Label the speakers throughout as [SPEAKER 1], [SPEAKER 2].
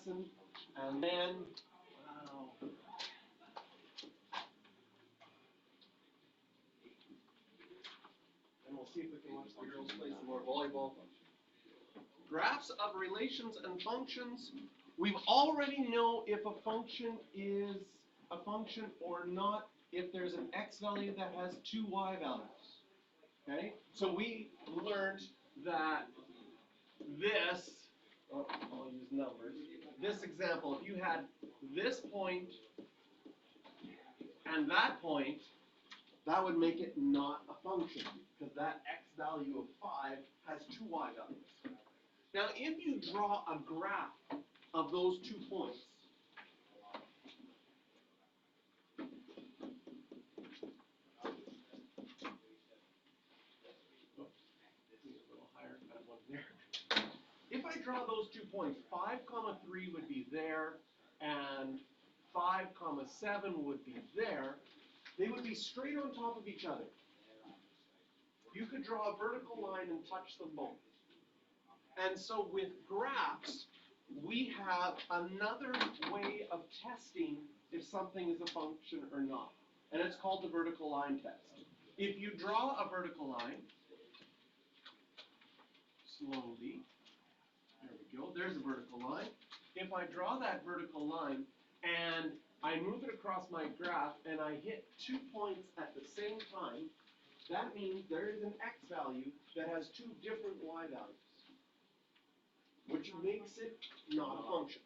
[SPEAKER 1] lesson, and then, wow. And we'll see if we can watch the girls play some more volleyball. Graphs of relations and functions. We already know if a function is a function or not if there's an x value that has two y values. Okay? So we learned that this, oh, I'll use numbers. This example, if you had this point and that point, that would make it not a function because that x value of 5 has two y values. Now, if you draw a graph of those 2 points, if I draw those 2 points, 5, 3 would be there, and 5, 7 would be there, they would be straight on top of each other. You could draw a vertical line and touch them both. And so with graphs, we have another way of testing if something is a function or not. And it's called the vertical line test. If you draw a vertical line, slowly, there we go, there's a vertical line. If I draw that vertical line and I move it across my graph and I hit 2 points at the same time, that means there is an x value that has 2 different y values, which makes it not a function.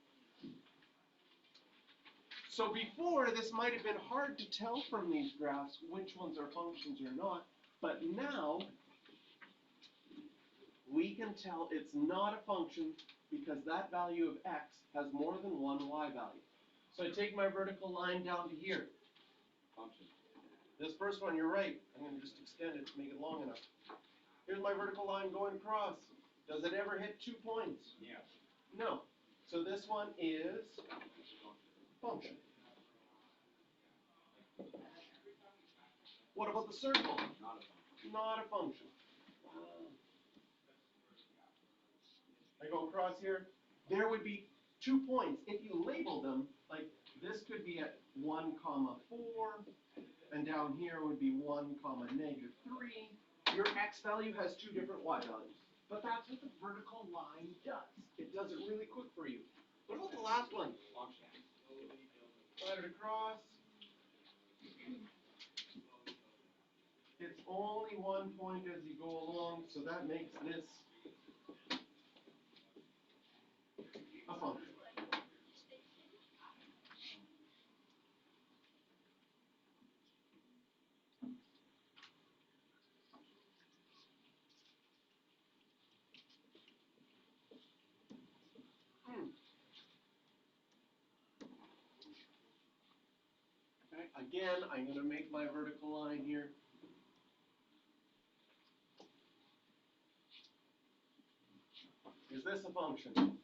[SPEAKER 1] So before, this might have been hard to tell from these graphs which ones are functions or not, but now we can tell it's not a function because that value of x has more than one y value. So I take my vertical line down to here. Function. This first one, you're right. I'm going to just extend it to make it long enough. Here's my vertical line going across. Does it ever hit 2 points? Yeah. No. So this one is function. What about the circle? Not a function. I go across here. There would be 2 points. If you label them, like this could be at 1, 4, and down here would be 1, -3. Your x value has 2 different y values. But that's what the vertical line does. It does it really quick for you. What about the last one? Slide it across. It's only 1 point as you go along, so that makes this a function. Okay, again, I'm going to make my vertical line here. Is this a function?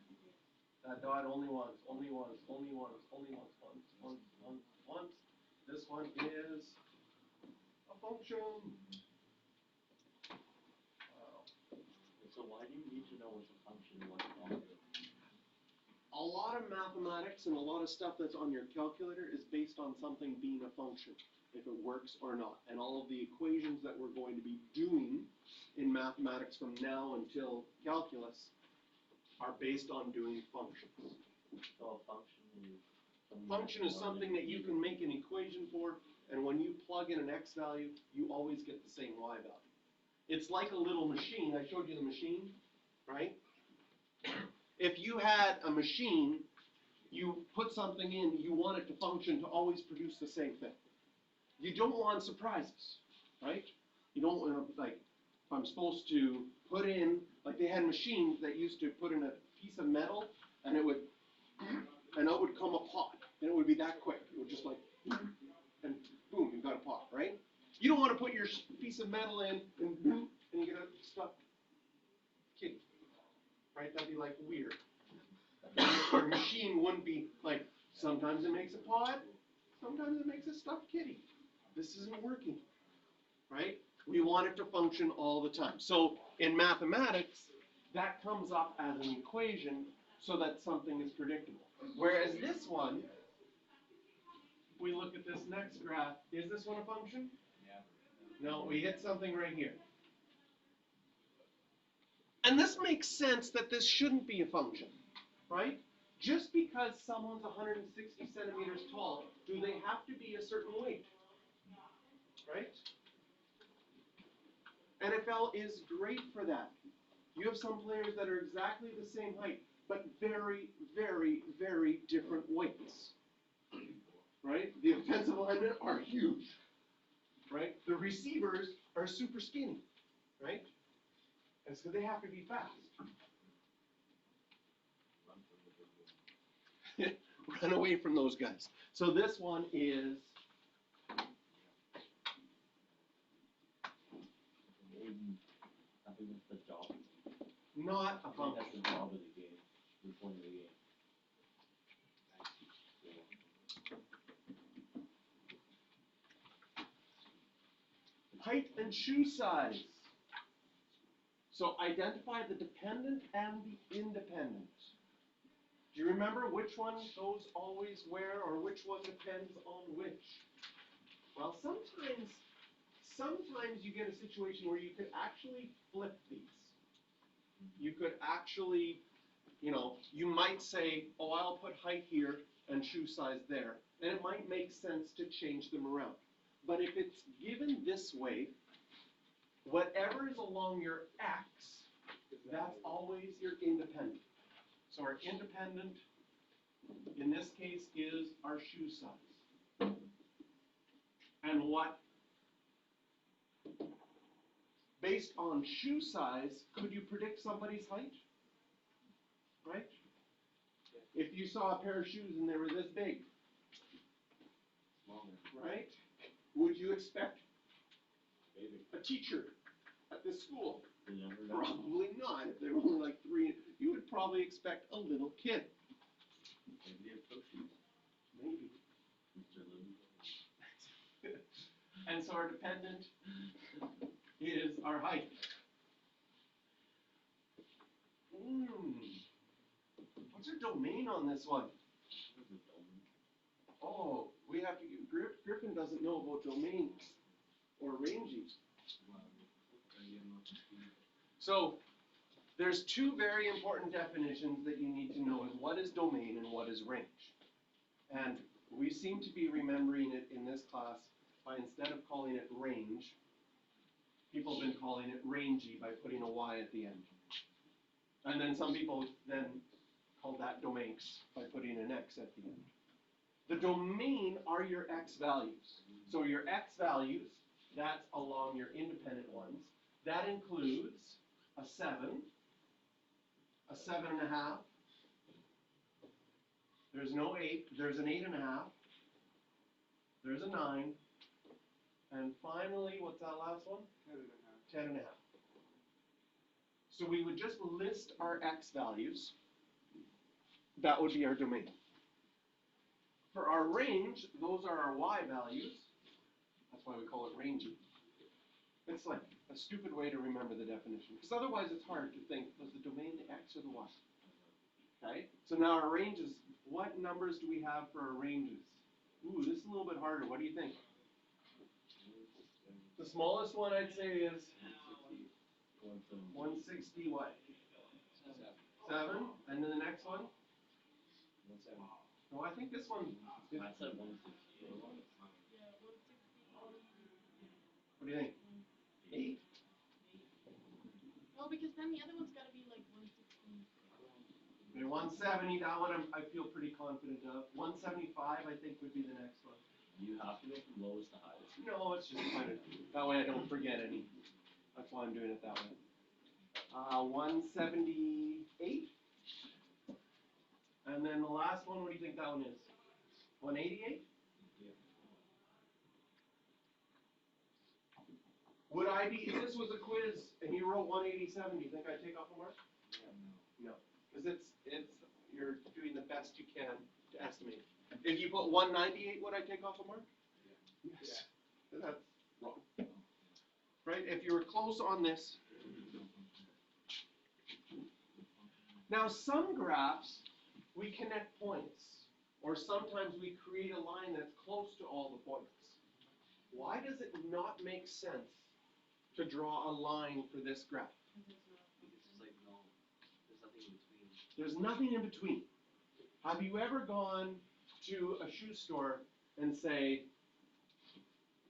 [SPEAKER 1] That dot only once, only once, only once, only once, once. This one is a function. Wow.
[SPEAKER 2] So why do you need to know what's a function and what's not?
[SPEAKER 1] A lot of mathematics and a lot of stuff that's on your calculator is based on something being a function, if it works or not. And all of the equations that we're going to be doing in mathematics from now until calculus are based on doing functions.
[SPEAKER 2] So a
[SPEAKER 1] function is something that you can make an equation for, and when you plug in an x value, you always get the same y value. It's like a little machine. I showed you the machine, right? If you had a machine, you put something in, you want it to function to always produce the same thing. You don't want surprises, right? You don't want to, like, if I'm supposed to put in, like they had machines that used to put in a piece of metal, and it would come a pot, and it would be that quick. It would just like, and boom, you got a pot, right? You don't want to put your piece of metal in, and boom, and you get a stuffed kitty, right? That'd be like weird. Your machine wouldn't be like, sometimes it makes a pot, sometimes it makes a stuffed kitty. This isn't working, right? We want it to function all the time. So in mathematics, that comes up as an equation, so that something is predictable. Whereas this one, we look at this next graph, is this one a function? No, we hit something right here. And this makes sense that this shouldn't be a function, right? Just because someone's 160 centimeters tall, do they have to be a certain weight? Right? NFL is great for that. You have some players that are exactly the same height, but very, very, very different weights. Right? The offensive linemen are huge. Right? The receivers are super skinny. Right? And so they have to be fast. Run away from those guys. So this one is
[SPEAKER 2] I think that's the job.
[SPEAKER 1] not a
[SPEAKER 2] I think
[SPEAKER 1] function.
[SPEAKER 2] that's the job of the game, the point of the game.
[SPEAKER 1] Height and shoe size. So identify the dependent and the independent. Do you remember which one goes always where or which one depends on which? Well, sometimes you get a situation where you could actually flip these. You could actually, you might say, oh, I'll put height here and shoe size there. And it might make sense to change them around. But if it's given this way, whatever is along your x, that's always your independent. So our independent, in this case, is our shoe size. And what, based on shoe size, could you predict somebody's height? Right? If you saw a pair of shoes and they were this big, right? Would you expect a teacher at this school? Probably not. If they were only like 3, you would probably expect a little kid. Maybe. And so our dependent is our height. What's our domain on this one? Oh, we have to. Griffin doesn't know about domains or ranges. So there's 2 very important definitions that you need to know: is what is domain and what is range. And we seem to be remembering it in this class by, instead of calling it range, people have been calling it rangy by putting a y at the end. And then some people then call that domains by putting an x at the end. The domain are your x values. So your x values, that's along your independent ones. That includes a 7, a 7.5. There's no 8. There's an 8.5. There's a 9. And finally, what's that last one? 10.5. So we would just list our x values. That would be our domain. For our range, those are our y values. That's why we call it rangey. It's like a stupid way to remember the definition, because otherwise it's hard to think, was the domain the x or the y? Okay? So now our ranges, what numbers do we have for our ranges? Ooh, this is a little bit harder. What do you think? The smallest one I'd say is 160 what? 7. And then the next one? No, I think this one.
[SPEAKER 2] I said 160.
[SPEAKER 1] What do you think? 8?
[SPEAKER 3] No, because then the other one's got to be like 160.
[SPEAKER 1] Okay, 170. That one I feel pretty confident of. 175 I think would be the next one.
[SPEAKER 2] You have to go from lowest to highest.
[SPEAKER 1] No, it's just kind of that way I don't forget any. That's why I'm doing it that way. 178. And then the last one, what do you think that one is? 188? Would I be, if this was a quiz and you wrote 187, do you think I'd take off a mark? No. Because you're doing the best you can to estimate. If you put 198, would I take off a mark? Yes. That's wrong. Right? If you were close on this, Now, some graphs, we connect points, or sometimes we create a line that's close to all the points. Why does it not make sense to draw a line for this graph?
[SPEAKER 2] It's just like, no, there's nothing in between.
[SPEAKER 1] There's nothing in between. Have you ever gone to a shoe store and say,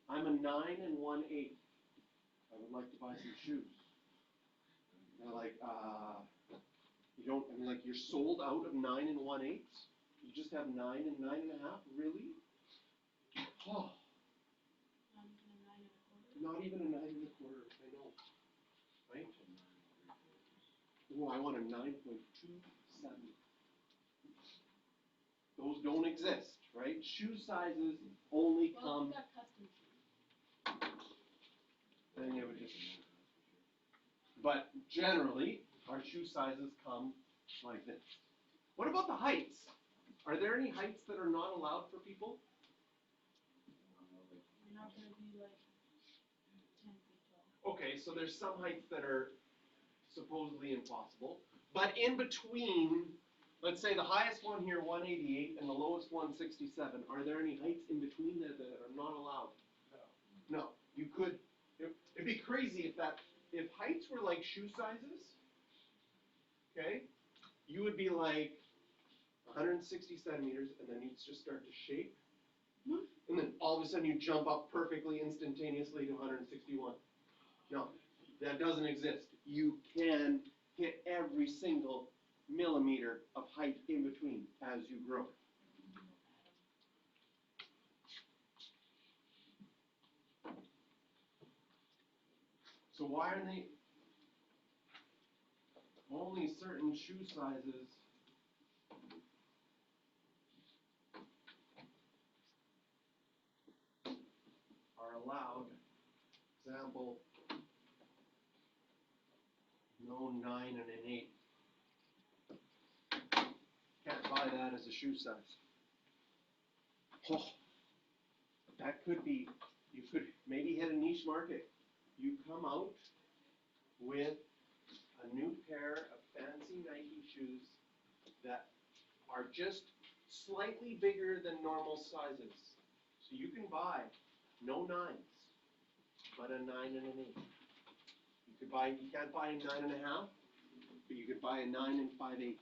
[SPEAKER 1] I'm a 9 1/8. I would like to buy some shoes. They're like, you don't, I mean, like, you're sold out of 9 1/8? You just have 9 and 9 1/2? Really? Oh, not even a 9 1/4, I know. Right? Oh, I want a 9.27. Those don't exist, right? Shoe sizes only
[SPEAKER 3] Well,
[SPEAKER 1] come,
[SPEAKER 3] we got custom shoes.
[SPEAKER 1] then it would just, but generally, our shoe sizes come like this. What about the heights? Are there any heights that are not allowed for people?
[SPEAKER 3] You're not gonna be like 10 feet tall.
[SPEAKER 1] Okay, so there's some heights that are supposedly impossible, but in between, let's say the highest one here, 188, and the lowest one, 67, are there any heights in between that are not allowed? No. You could, it'd be crazy if heights were like shoe sizes, okay, you would be like 160 centimeters, and then you'd just start to shape, and then all of a sudden you jump up perfectly instantaneously to 161. No, that doesn't exist. You can hit every single millimeter of height in between as you grow. So why are they only certain shoe sizes are allowed? Example, no 9 and an 8. Can't buy that as a shoe size. Oh, that could be, you could maybe hit a niche market. You come out with a new pair of fancy Nike shoes that are just slightly bigger than normal sizes. So you can buy no 9s, but a 9 and an 8. You can't buy a 9 and a half, but you could buy a 9 and 5/8.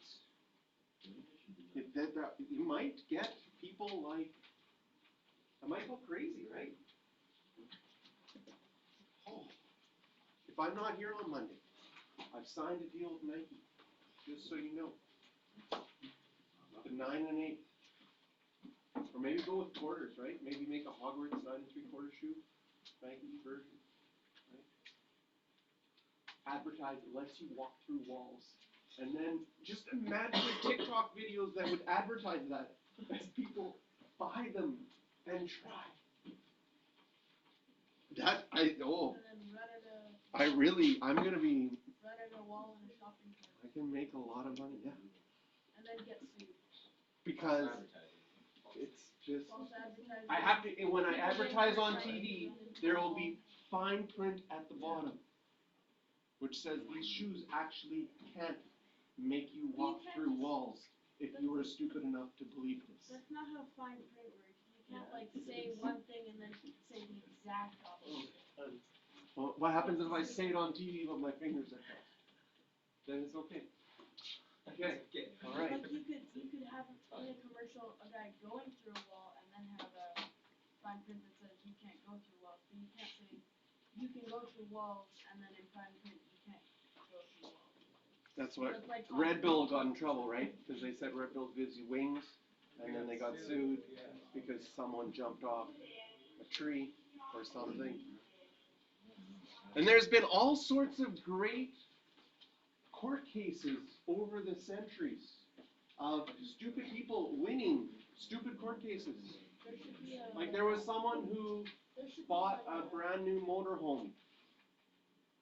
[SPEAKER 1] You might get people like, I might go crazy, right? Oh, if I'm not here on Monday, I've signed a deal with Nike, just so you know. The 9 and 8. Or maybe go with quarters, right? Maybe make a Hogwarts 9 3/4 shoe, Nike version, right? Advertise, it lets you walk through walls. And then just imagine the TikTok videos that would advertise that as people buy them and try. I'm gonna be,
[SPEAKER 3] Run at a wall in a shopping cart.
[SPEAKER 1] I can make a lot of money, yeah.
[SPEAKER 3] And then get sued.
[SPEAKER 1] Because it's just,
[SPEAKER 3] False advertising.
[SPEAKER 1] I have to, when I advertise on TV, there will be fine print at the bottom, which says these shoes actually can't make you walk through walls if you were stupid enough to believe this.
[SPEAKER 3] That's not how fine print works. You can't like say one thing and then say the exact opposite.
[SPEAKER 1] Well, what happens if I say it on TV but my fingers are crossed? Then it's okay. Okay, alright.
[SPEAKER 3] Like you could have in a commercial a guy going through a wall and then have a fine print that says you can't go through walls, but you can't say you can go through walls and then in fine print you can't go through walls.
[SPEAKER 1] That's what
[SPEAKER 3] Look like
[SPEAKER 1] Red Bull got in trouble, right? Because they said Red Bull gives you wings, and then they got sued because someone jumped off a tree or something. And there's been all sorts of great court cases over the centuries of stupid people winning stupid court cases.
[SPEAKER 3] There should be a
[SPEAKER 1] Like there was someone who bought a brand new motorhome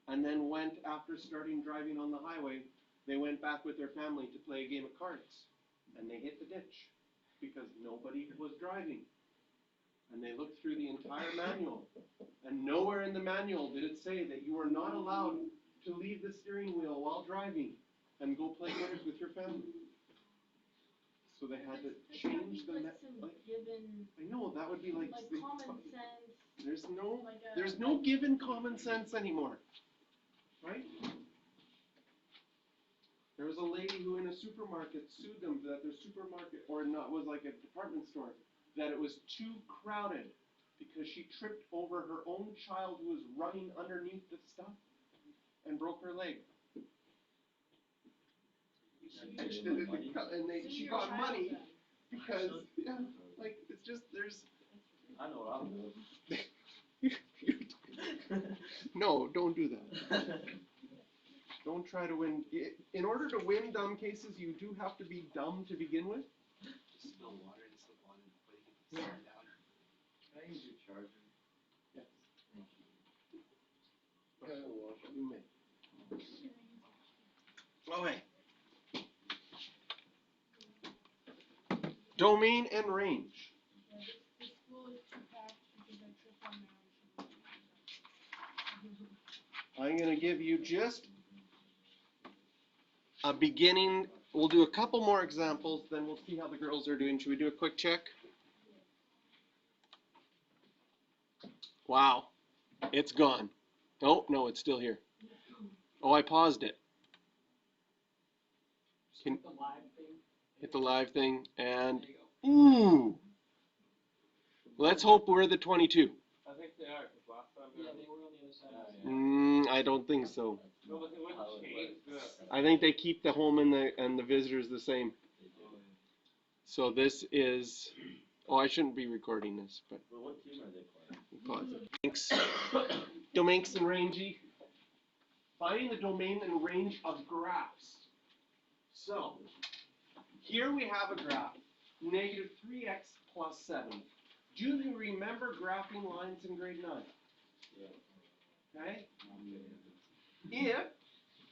[SPEAKER 1] and then went, after starting driving on the highway, they went back with their family to play a game of cards, and they hit the ditch because nobody was driving. And they looked through the entire manual, and nowhere in the manual did it say that you are not allowed to leave the steering wheel while driving. and go play games with your family. So they had to change the
[SPEAKER 3] like some given,
[SPEAKER 1] I know, that would be like.
[SPEAKER 3] like common sense, like a.
[SPEAKER 1] There's no given common sense anymore, right? There was a lady who in a supermarket sued them that their supermarket, or not, was like a department store, that it was too crowded because she tripped over her own child who was running underneath the stuff and broke her leg. She got money because, yeah, like, it's just, there's.
[SPEAKER 2] I know what I'm doing.
[SPEAKER 1] No, don't do that. Don't try to win. In order to win dumb cases, you do have to be dumb to begin with.
[SPEAKER 4] Just spill water and slip on it before you get the sun down.
[SPEAKER 2] Can I use your charger?
[SPEAKER 1] Yes.
[SPEAKER 2] Thank you.
[SPEAKER 1] You may. Okay. Domain and range.
[SPEAKER 3] Yeah, this school is too packed because I tripped on my own shoe.
[SPEAKER 1] I'm going to give you just a beginning. We'll do a couple more examples, then we'll see how the girls are doing. Should we do a quick check? Wow. It's gone. Oh, no, it's still here. Oh, I paused it. Can,
[SPEAKER 4] The live thing.
[SPEAKER 1] hit the live thing, and
[SPEAKER 4] There you go.
[SPEAKER 1] ooh. Let's hope we're the 22.
[SPEAKER 5] I think they are, because last time
[SPEAKER 4] Yeah, they were on the other side.
[SPEAKER 1] I don't think so.
[SPEAKER 5] No, but they wouldn't change the.
[SPEAKER 1] I think they keep the home and the visitors the same. So this is, oh, I shouldn't be recording this, but
[SPEAKER 2] Well, what team are they playing?
[SPEAKER 1] pause it. Thanks. Domains and rangey. Finding the domain and range of graphs. So, here we have a graph, negative 3x plus 7. Do you remember graphing lines in grade 9? Okay? If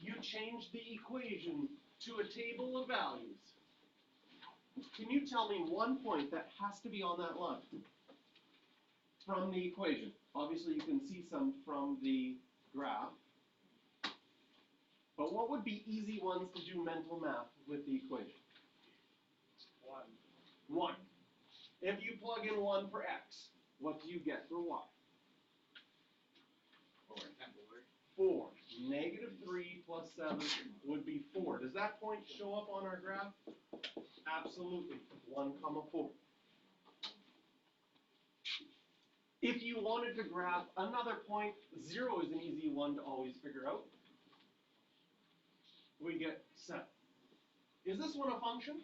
[SPEAKER 1] you change the equation to a table of values, can you tell me one point that has to be on that line from the equation? Obviously, you can see some from the graph. But what would be easy ones to do mental math with the equation? 1. If you plug in 1 for x, what do you get for y? 4. Negative 3 plus 7 would be 4. Does that point show up on our graph? Absolutely. 1, 4. If you wanted to graph another point, 0 is an easy one to always figure out. We get 7. Is this one a function?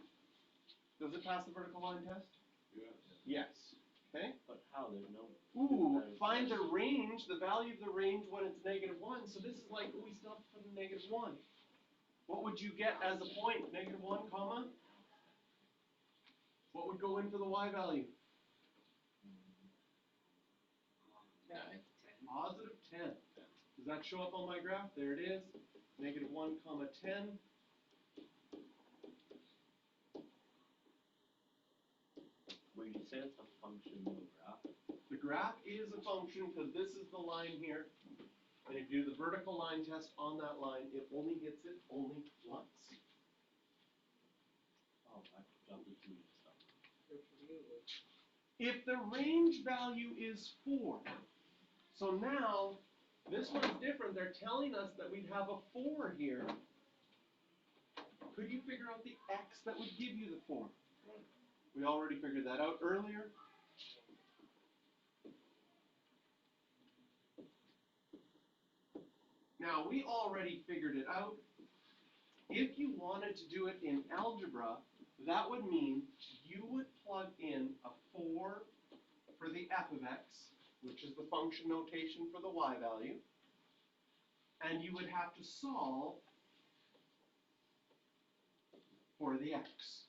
[SPEAKER 1] Does it pass the vertical line test? Yes. Okay.
[SPEAKER 2] But how? There's no.
[SPEAKER 1] Ooh, find the range, the value of the range when it's negative 1. So this is like, we still have to put in negative 1. What would you get as a point? Negative 1, comma? What would go in for the y value? Positive 10. Does that show up on my graph? There it is. Negative 1, 10.
[SPEAKER 2] Well, you said it's a function of the graph.
[SPEAKER 1] The graph is a function because this is the line here. And if you do the vertical line test on that line, it only hits it only once.
[SPEAKER 2] Oh, I jumped the two stuff.
[SPEAKER 1] If the range value is 4, so now this one's different. They're telling us that we'd have a 4 here. Could you figure out the x that would give you the 4? We already figured that out earlier. Now, we already figured it out. If you wanted to do it in algebra, that would mean you would plug in a 4 for the f of x, which is the function notation for the y value, and you would have to solve for the x.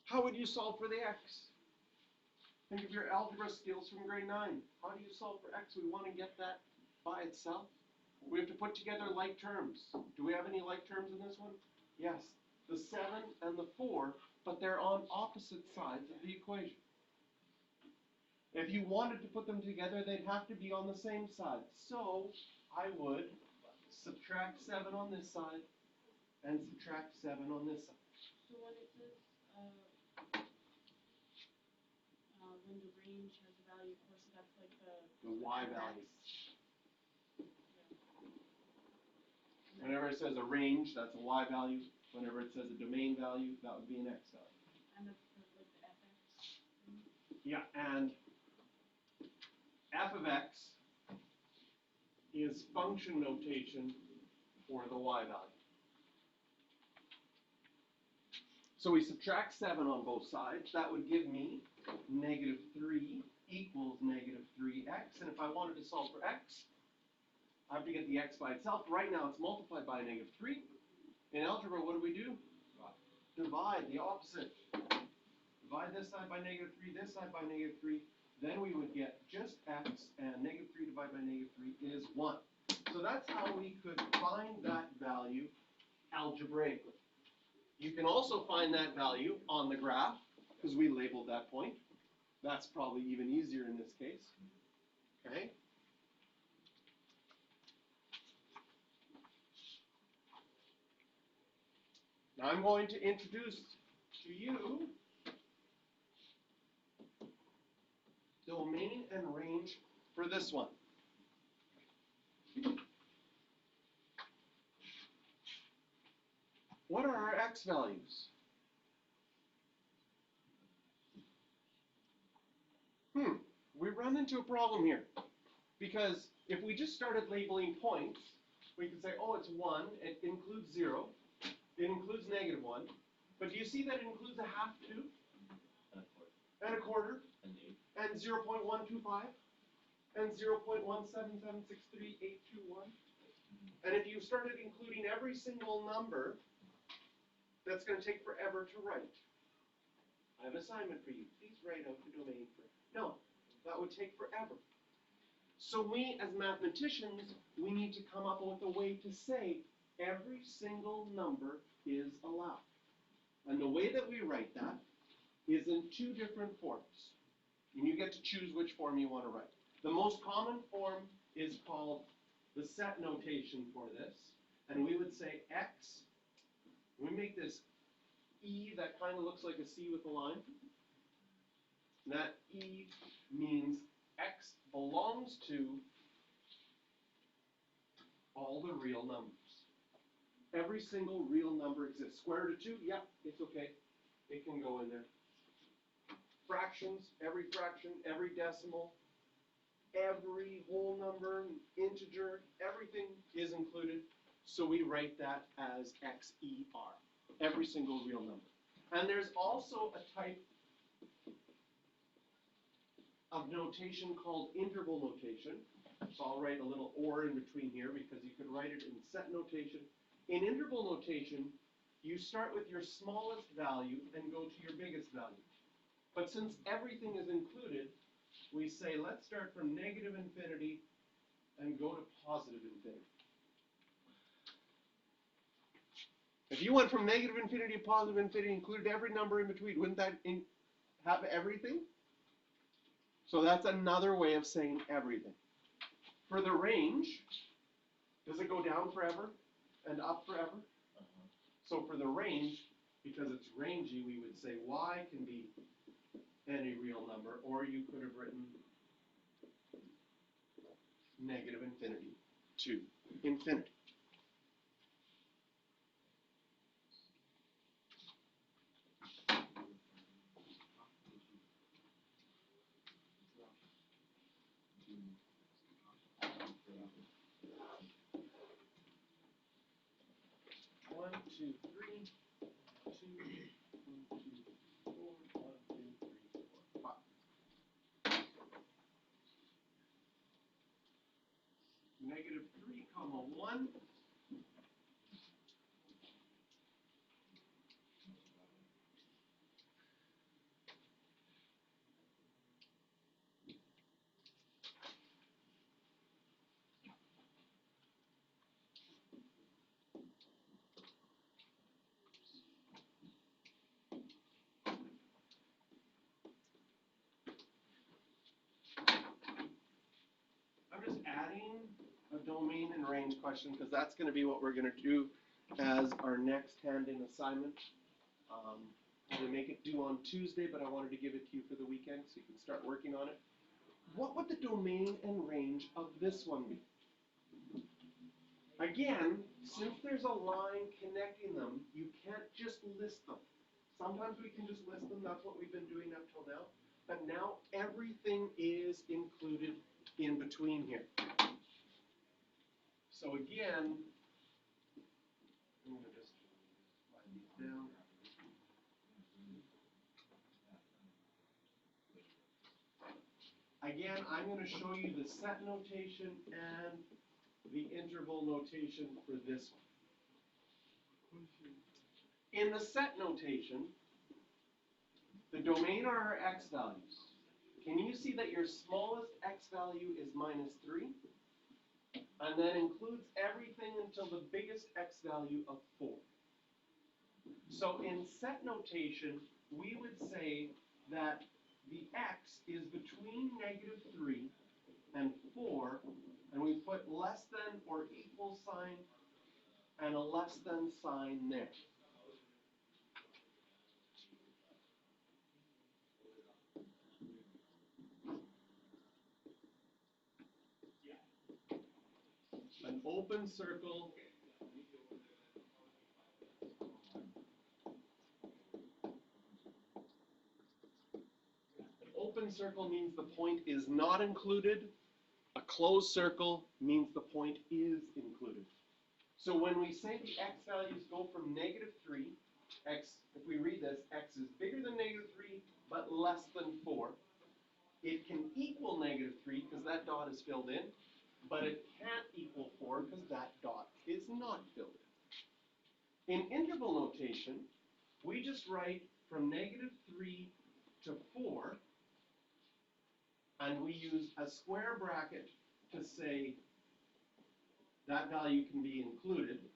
[SPEAKER 1] How would you solve for the x? Think of your algebra skills from grade 9. How do you solve for x? We want to get that by itself. We have to put together like terms. Do we have any like terms in this one? Yes. The 7 and the 4, but they're on opposite sides of the equation. If you wanted to put them together, they'd have to be on the same side. So I would subtract 7 on this side and subtract 7 on this side.
[SPEAKER 3] So when it says, when the range has a value, of course, that's like
[SPEAKER 1] The y value.
[SPEAKER 3] Yeah.
[SPEAKER 1] Whenever it says a range, that's a y value. Whenever it says a domain value, that would be an x value.
[SPEAKER 3] And that's like the fx.
[SPEAKER 1] Yeah, and f of x is function notation for the y value. So we subtract 7 on both sides. That would give me -3 equals -3x. And if I wanted to solve for x, I have to get the x by itself. Right now it's multiplied by -3. In algebra, what do? Divide, the opposite. Divide this side by -3, this side by -3. Then we would get just x, and -3 divided by -3 is 1. So that's how we could find that value algebraically. You can also find that value on the graph, because we labeled that point. That's probably even easier in this case. Okay? Now I'm going to introduce to you domain and range for this one. What are our x values? We run into a problem here. Because if we just started labeling points, we could say, oh, it's 1, it includes 0, it includes -1. But do you see that it includes a half too? And a quarter? And 0.125? And 0.177638821? And if you started including every single number, that's going to take forever to write. I have an assignment for you. Please write out the domain for. No, that would take forever. So we, as mathematicians, we need to come up with a way to say every single number is allowed. And the way that we write that is in 2 different forms. And you get to choose which form you want to write. The most common form is called the set notation for this. And we would say x. We make this E that kind of looks like a C with a line. And that E means x belongs to all the real numbers. Every single real number exists. Square root of 2, yep, it's okay. It can go in there. Fractions, every fraction, every decimal, every whole number, integer, everything is included. So we write that as XER, every single real number. And there's also a type of notation called interval notation. So I'll write a little or in between here because you could write it in set notation. In interval notation, you start with your smallest value and go to your biggest value. But since everything is included, we say let's start from -infinity and go to positive infinity. If you went from -infinity to positive infinity, included every number in between, wouldn't that have everything? So that's another way of saying everything. For the range, does it go down forever and up forever? So for the range, because it's rangy, we would say y can be any real number, or you could have written -infinity to infinity. One, two, three, 2, 1, 2, 4, 1, 2, 3, 4, 5. -3, 1. adding a domain and range question, because that's gonna be what we're gonna do as our next hand-in assignment. We make it due on Tuesday, but I wanted to give it to you for the weekend so you can start working on it. What would the domain and range of this one be? Again, since there's a line connecting them, you can't just list them. Sometimes we can just list them, that's what we've been doing up till now. But now everything is included in between here. So again, I'm gonna just write these down. Again, I'm going to show you the set notation and the interval notation for this one. In the set notation, the domain are our x values. Can you see that your smallest x value is -3? And then includes everything until the biggest x value of 4. So in set notation, we would say that the x is between -3 and 4, and we put less than or equal sign and a less than sign there. An open circle open circle means the point is not included. A closed circle means the point is included. So when we say the x values go from -3, x, if we read this, x is bigger than -3 but less than 4. It can equal -3 because that dot is filled in, but it can't equal 4 because that dot is not filled in. In interval notation, we just write from -3 to 4, and we use a square bracket to say that value can be included.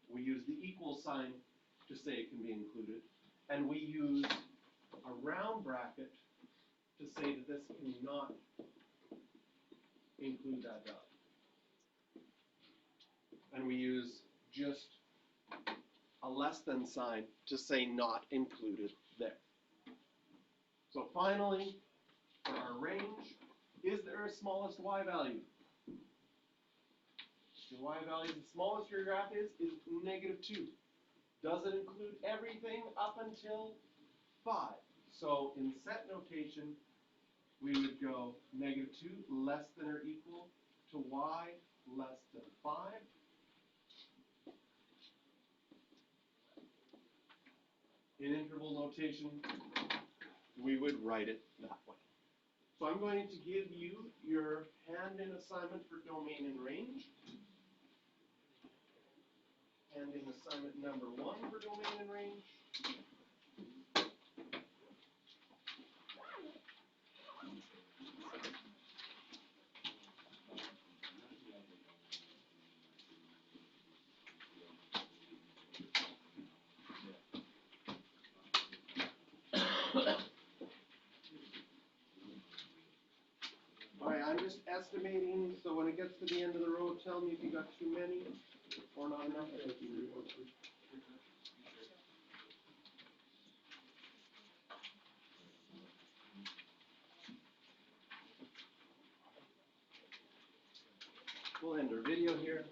[SPEAKER 1] We use the equal sign to say it can be included. And we use a round bracket to say that this cannot include that value. And we use just a less than sign to say not included there. So finally, for our range, is there a smallest y value? The y value, the smallest your graph is -2. Does it include everything up until 5? So in set notation, we would go -2 less than or equal to y less than 5. In interval notation, we would write it that way. So I'm going to give you your hand-in assignment for domain and range. Hand-in assignment number 1 for domain and range. Alright, I'm just estimating, so when it gets to the end of the road, tell me if you got too many or not enough. We'll end our video here.